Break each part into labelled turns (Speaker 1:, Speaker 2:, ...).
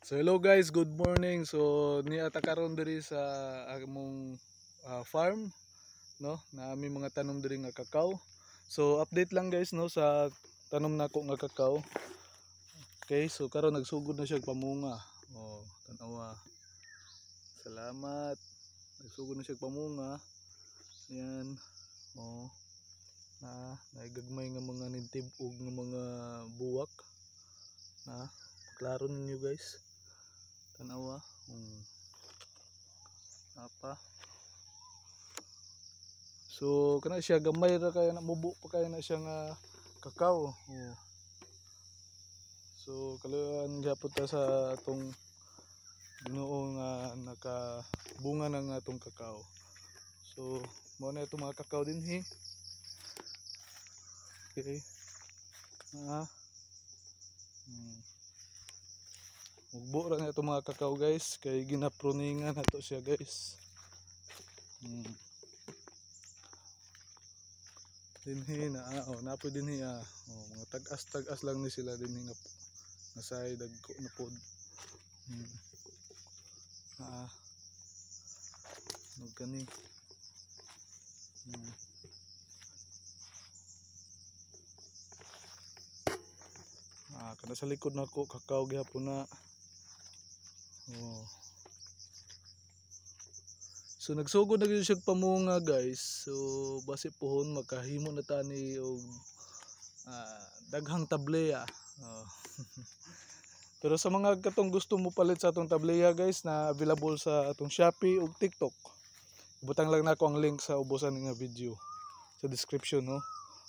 Speaker 1: So hello guys, good morning. So niata karon diri sa among farm, no? Na aming mga tanom diri nga kakao. So update lang guys, no, sa tanom nako nga kakao. Okay, so karon nagsugod na siya pamunga. Oh, tanawa. Salamat. Nagsugod na siya pamunga. Yan. Oh. Naigagmay nga mga nintib ug nga mga buwak. Klaro ninyo guys. Tanawa. Apa? So kana siya gamay ra kaya namubo pa kaya na siya nga kakao. Oh. So kaluan gyapon ta sa atong Ginoo nga nakabunga na nga atong kakao. So mao na itong mga kakao dinhi. Okay. Mugbo ra na itong mga kakao guys kay ginapruningan nato siya guys. Dinhi na napoy dinhi mga tagas lang ni sila dinhi nga nasay dagko na pod. Nagkani. Kana sa likod nako kakao gyapon na. So nagsugod na gyud siya pamunga guys. So base pohon makahimo na tani og daghang tableya. Pero sa mga katong gusto mo palit sa atong tableya guys na available sa atong Shopee ug TikTok. Butang lang nako ang link sa ubusan nga video sa description, no,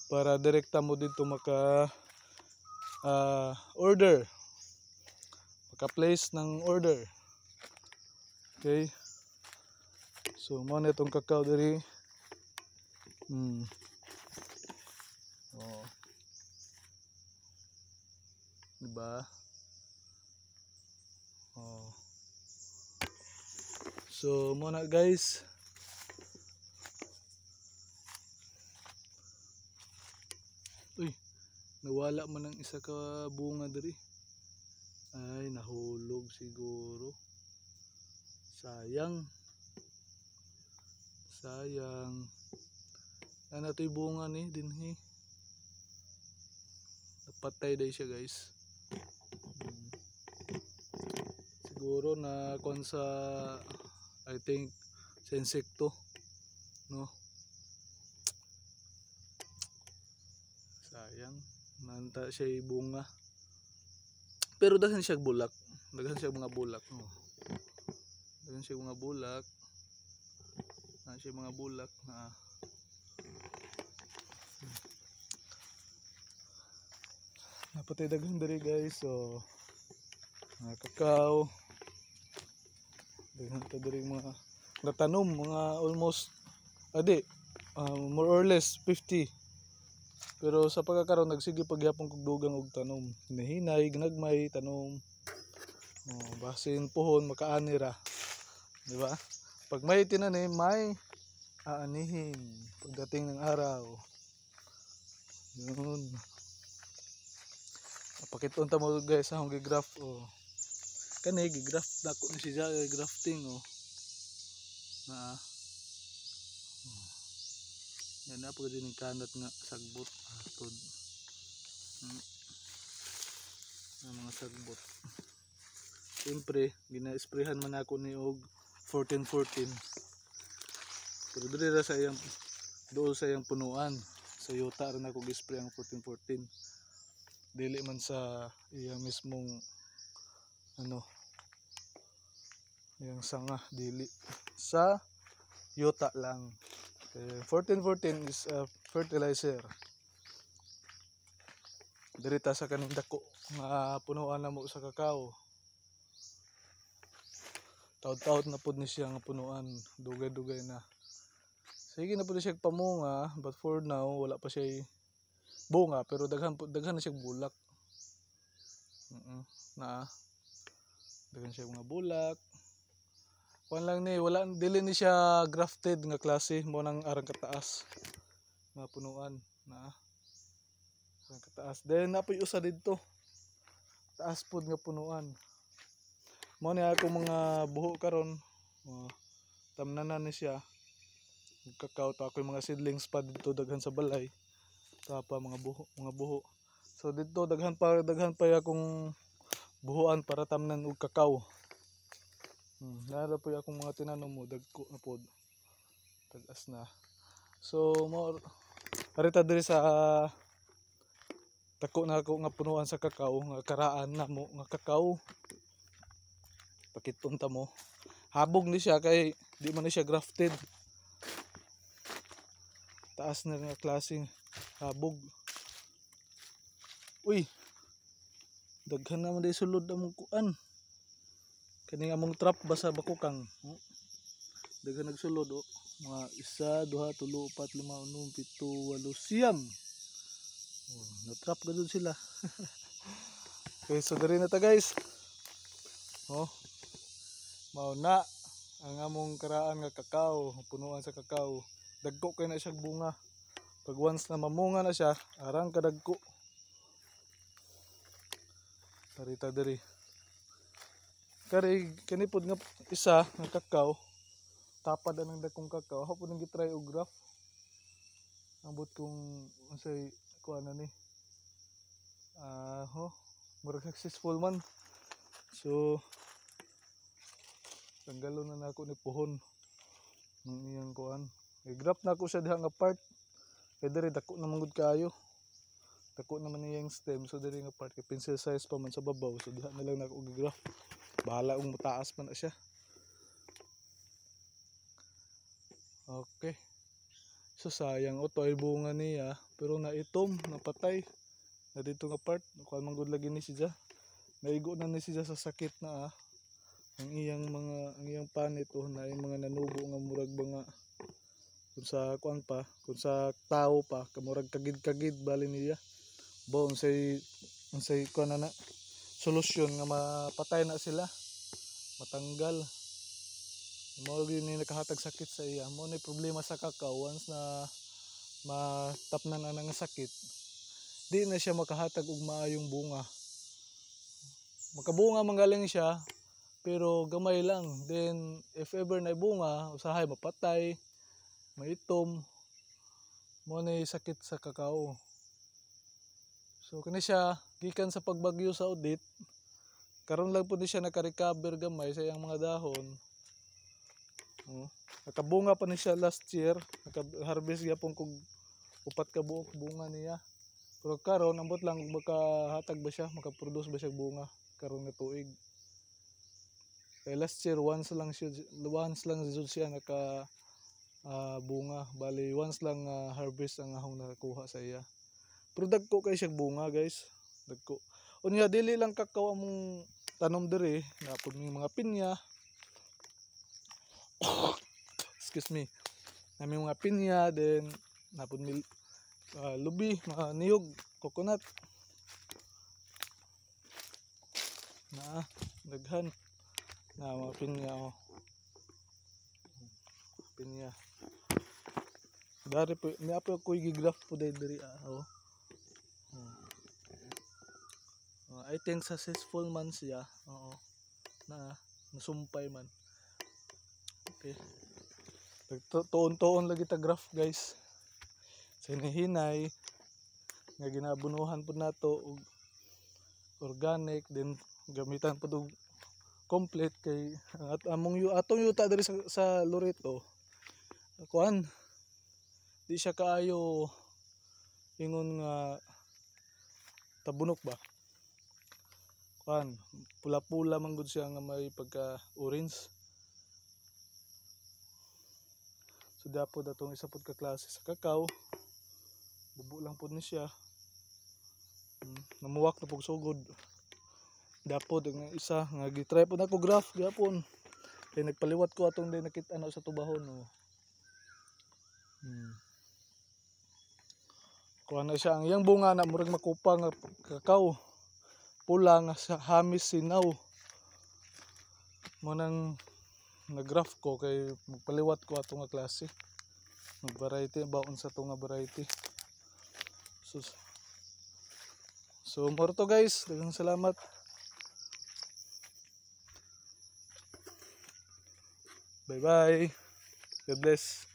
Speaker 1: para direkta mo dito maka order, maka-place ng order. Okay. So mo na itong kakao diri. Diba? So mo na guys. Uy, nawala man ang isa ka bunga diri. Ay, nahulog siguro. Sayang. Ano ito'y bunga ni dinhi. Napatay day siya guys. Siguro na kon sa I think sa insekto, no. Sayang. Manta siya bunga. Pero daghan siya bulak. Daghan siya mga bulak, no. Daghan siya mga bulak. Siya mga bulak na napatay daghan diri guys. So mga kakao daghan ta diri mga natanom, mga almost more or less 50. Pero sa pagkakaroon nagsige pagyapon kog dugang og tanom, hinahinay gnagmay tanom. Basin pohon makaani ra, di ba? Pag may tinanim may aanihin pagdating ng araw. Yun. Pakiton ta mo guys sa akong gigraft. Kani gigraft na ko ni siya grafting yan na pag din kanat nga sagbot tod. Mga sagbot. Siyempre gina-sprayhan man ako ni og 1414. Pero dili ra sa iyang dool sa iyang punuan. Sa yuta rin ako gi-spray ang 1414. Dili man sa iyang mismong yung sanga, dili sa yuta lang. Okay. 1414 is a fertilizer. Dirita sa kaning dako nga punuan na mo sa kakao. Taud-taud na pud ni siya nga punuan, dugay-dugay na. Sige na pud siya pamunga, but for now wala pa siya bunga, pero daghan na siya bulak. Daghan siya mga bulak. Kuan lang ni, wala dili ni siya grafted nga klase, mo nang arang kataas nga punuan arang kataas. Then napoy usa didto taas pod nga punuan. Mo ni ako mga buho karon. Tamnanan ni siya. Kakao to ako mga seedlings pa dito daghan sa balay. Tapa mga buho. So dito daghan pa akong buhuan para tamnan og kakao. Nara po akong mga tinanom mo dagko na pod. Tagas na. So mo arita diri sa dako na ako nga punuan sa kakao nga karaan na mo nga kakao. Pakiton ta mo. Habog ni siya kay di man ni siya grafted. Taas na nga klaseng habog. Uy. Daghan naman day sulod among kuan. Kani among trap basa bakukang. Daghan nagsulod oh. Mga 1, 2, 3, 4, 5, 6, 7, 8, 9. Na-trap gadud sila. Okay, so diri na ta guys. Mao na ang among karaan nga kakao, punuan sa kakao. Dagko kay na siya bunga. Pag once na mamunga na siya, arang kadagko. Tarita diri. Kani pod nga isa nga kakao. Tapad anang dakong kakao. Hapon nang gitry og graft. Ambot kung unsay kuan na ni. Murag successful man. So tanggalon na nako ni puhon ng iyang kuan. I-graft na ako siya diha nga part. Kay diri dako na mangud kaayo. Dako naman iyang stem so diri nga part kay pencil size pa man sa babaw. So diha na lang nako gi-graft. Bahala kung mataas man na siya. Okay. So sayang to ay bunga niya pero naitom, napatay. Na dito nga part, kuan man gud lagi ni siya. Naigo na ni siya sa sakit na ang iyang panit na yung mga nanubo nga murag mga kung sa kuan pa, kung sa tao pa, kamurag kagid-kagid bali niya. Ba unsay kuan na solusyon nga mapatay na sila, matanggal. Mo gyud ni nakahatag sakit sa iya. Mo ni problema sa kakao once na matapnan na nga sakit, di na siya makahatag og maayong bunga. Makabunga man galing siya pero gamay lang. Then if ever na bunga, usahay mapatay, maitom. Mo ni sakit sa kakao. So kani siya gikan sa pagbagyo sa audit. Karon lang pud ni siya naka-recover gamay sa iyang mga dahon. Nakabunga pa ni siya last year, naka-harvest gyapon kog 4 ka buok bunga niya. Pero karon ambot lang makahatag ba siya, makaproduce ba siya bunga karon nga tuig. Kay last year once lang siya naka bunga. Bali once lang harvest ang ahong nakakuha sa iya. Pero dagko kay siya bunga guys. Dagko. Unya dili lang kakao among tanom diri, napod mga pinya. Excuse me. Nami mga pinya, then napod lubi, mga niyog, coconut. Daghan. Mga pinya pinya. Dari po, may apo ko i-graft po diri I think successful man siya. Nasumpay man. Okay. Tuon-tuon lagi ta graph guys. Sa hinahinay nga ginabunuhan pud nato og organic, then gamitan pud og complete kay atong yuta diri sa Loreto. Kuan di siya kaayo ingon nga tabunok ba. Kuan pula-pula man gud siya nga may pagka orange. So dapat atong isa pud ka klase sa kakao. Bubo lang pud ni siya. Namuwak na pug sugod. Dapat ang isa nga gitry pud ako graph gyapon. Kay nagpaliwat ko atong day nakita na sa tubahon Kuha na siya ang iyang bunga na murag makupa nga kakao. Pula nga sa hamis sinaw. Mo nang nag-graph ko kay magpaliwat ko ato nga klase. Ng variety baon sa to nga variety. So more to guys, daghang salamat. Bye bye. God bless.